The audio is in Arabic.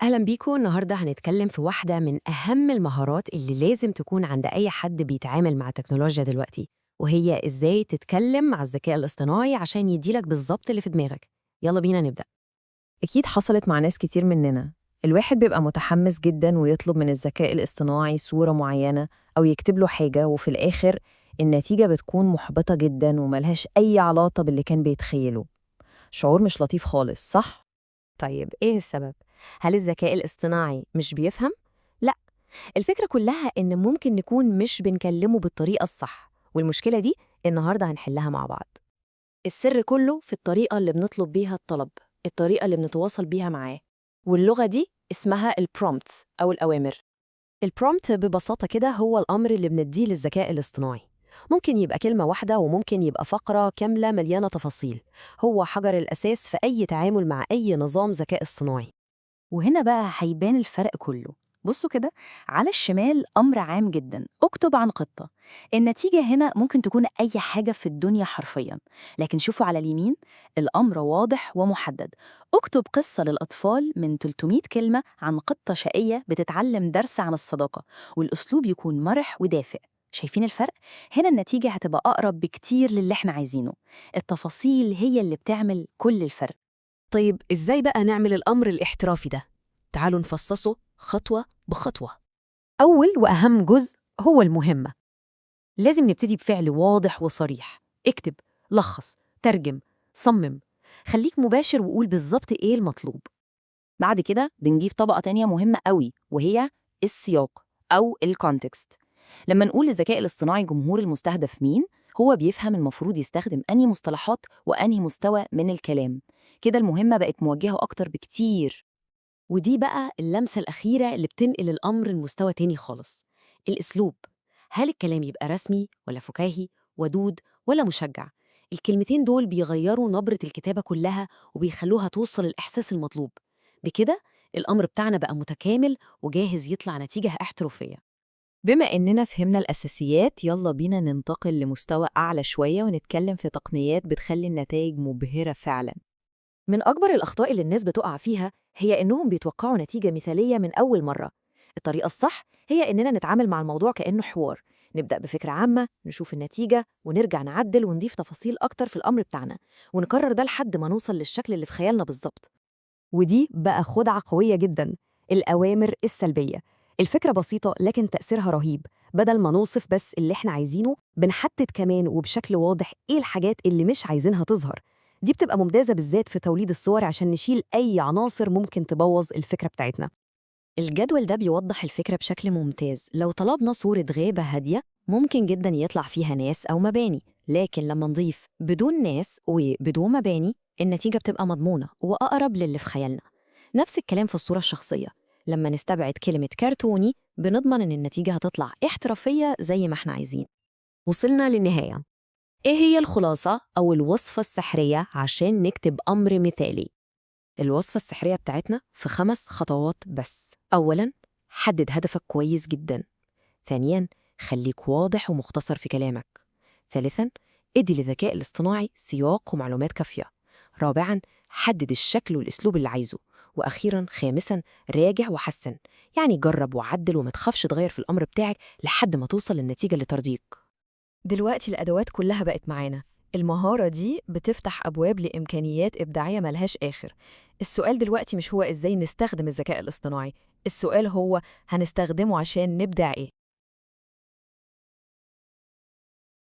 أهلا بيكم. النهاردة هنتكلم في واحدة من أهم المهارات اللي لازم تكون عند أي حد بيتعامل مع التكنولوجيا دلوقتي، وهي إزاي تتكلم مع الذكاء الاصطناعي عشان يديلك بالظبط اللي في دماغك. يلا بينا نبدأ. أكيد حصلت مع ناس كتير مننا. الواحد بيبقى متحمس جدا ويطلب من الذكاء الاصطناعي صورة معينة أو يكتب له حاجة، وفي الآخر النتيجة بتكون محبطة جدا وملهاش أي علاقة باللي كان بيتخيله. شعور مش لطيف خالص، صح؟ طيب إيه السبب؟ هل الذكاء الاصطناعي مش بيفهم؟ لا، الفكرة كلها إن ممكن نكون مش بنكلمه بالطريقة الصح، والمشكلة دي النهاردة هنحلها مع بعض. السر كله في الطريقة اللي بنطلب بيها الطلب، الطريقة اللي بنتواصل بيها معاه، واللغة دي اسمها البرومبتس أو الأوامر. البرومبت ببساطة كده هو الأمر اللي بنديه للذكاء الاصطناعي. ممكن يبقى كلمة واحدة وممكن يبقى فقرة كاملة مليانة تفاصيل. هو حجر الأساس في أي تعامل مع أي نظام ذكاء اصطناعي. وهنا بقى هيبان الفرق كله. بصوا كده، على الشمال أمر عام جدا: اكتب عن قطة. النتيجة هنا ممكن تكون أي حاجة في الدنيا حرفيا. لكن شوفوا على اليمين، الأمر واضح ومحدد: اكتب قصة للأطفال من 300 كلمة عن قطة شقية بتتعلم درس عن الصداقة، والأسلوب يكون مرح ودافئ. شايفين الفرق؟ هنا النتيجة هتبقى أقرب بكتير للي احنا عايزينه. التفاصيل هي اللي بتعمل كل الفرق. طيب إزاي بقى نعمل الأمر الاحترافي ده؟ تعالوا نفصصه خطوة بخطوة. أول وأهم جزء هو المهمة. لازم نبتدي بفعل واضح وصريح. اكتب، لخص، ترجم، صمم. خليك مباشر وقول بالظبط إيه المطلوب. بعد كده بنجيب طبقة تانية مهمة قوي، وهي السياق أو الكونتكست. لما نقول للذكاء الاصطناعي جمهور المستهدف مين، هو بيفهم المفروض يستخدم أنهي مصطلحات وأنهي مستوى من الكلام. كده المهمة بقت موجهة أكتر بكتير. ودي بقى اللمسة الأخيرة اللي بتنقل الأمر لمستوى تاني خالص. الأسلوب. هل الكلام يبقى رسمي ولا فكاهي، ودود ولا مشجع؟ الكلمتين دول بيغيروا نبرة الكتابة كلها وبيخلوها توصل الإحساس المطلوب. بكده الأمر بتاعنا بقى متكامل وجاهز يطلع نتيجة احترافية. بما إننا فهمنا الأساسيات، يلا بينا ننتقل لمستوى أعلى شوية ونتكلم في تقنيات بتخلي النتائج مبهرة فعلا. من أكبر الأخطاء اللي الناس بتقع فيها هي إنهم بيتوقعوا نتيجة مثالية من أول مرة. الطريقة الصح هي إننا نتعامل مع الموضوع كأنه حوار. نبدأ بفكرة عامة، نشوف النتيجة ونرجع نعدل ونضيف تفاصيل أكتر في الأمر بتاعنا، ونكرر ده لحد ما نوصل للشكل اللي في خيالنا بالظبط. ودي بقى خدعة قوية جدا: الأوامر السلبية. الفكرة بسيطة لكن تأثيرها رهيب. بدل ما نوصف بس اللي احنا عايزينه، بنحدد كمان وبشكل واضح ايه الحاجات اللي مش عايزينها تظهر. دي بتبقى ممتازة بالذات في توليد الصور عشان نشيل أي عناصر ممكن تبوظ الفكرة بتاعتنا. الجدول ده بيوضح الفكرة بشكل ممتاز. لو طلبنا صورة غابة هادية، ممكن جدا يطلع فيها ناس أو مباني، لكن لما نضيف بدون ناس وبدون مباني، النتيجة بتبقى مضمونة وأقرب للي في خيالنا. نفس الكلام في الصورة الشخصية. لما نستبعد كلمة كرتوني، بنضمن إن النتيجة هتطلع احترافية زي ما احنا عايزين. وصلنا للنهاية. إيه هي الخلاصة أو الوصفة السحرية عشان نكتب أمر مثالي؟ الوصفة السحرية بتاعتنا في 5 خطوات بس. أولاً، حدد هدفك كويس جداً. ثانياً، خليك واضح ومختصر في كلامك. ثالثاً، ادي للذكاء الاصطناعي سياق ومعلومات كافية. رابعاً، حدد الشكل والأسلوب اللي عايزه. وأخيراً خامساً، راجع وحسن. يعني جرب وعدل وما تخافش تغير في الأمر بتاعك لحد ما توصل للنتيجة اللي ترضيك. دلوقتي الأدوات كلها بقت معانا. المهارة دي بتفتح أبواب لإمكانيات إبداعية ملهاش آخر. السؤال دلوقتي مش هو إزاي نستخدم الذكاء الاصطناعي، السؤال هو هنستخدمه عشان نبدع إيه؟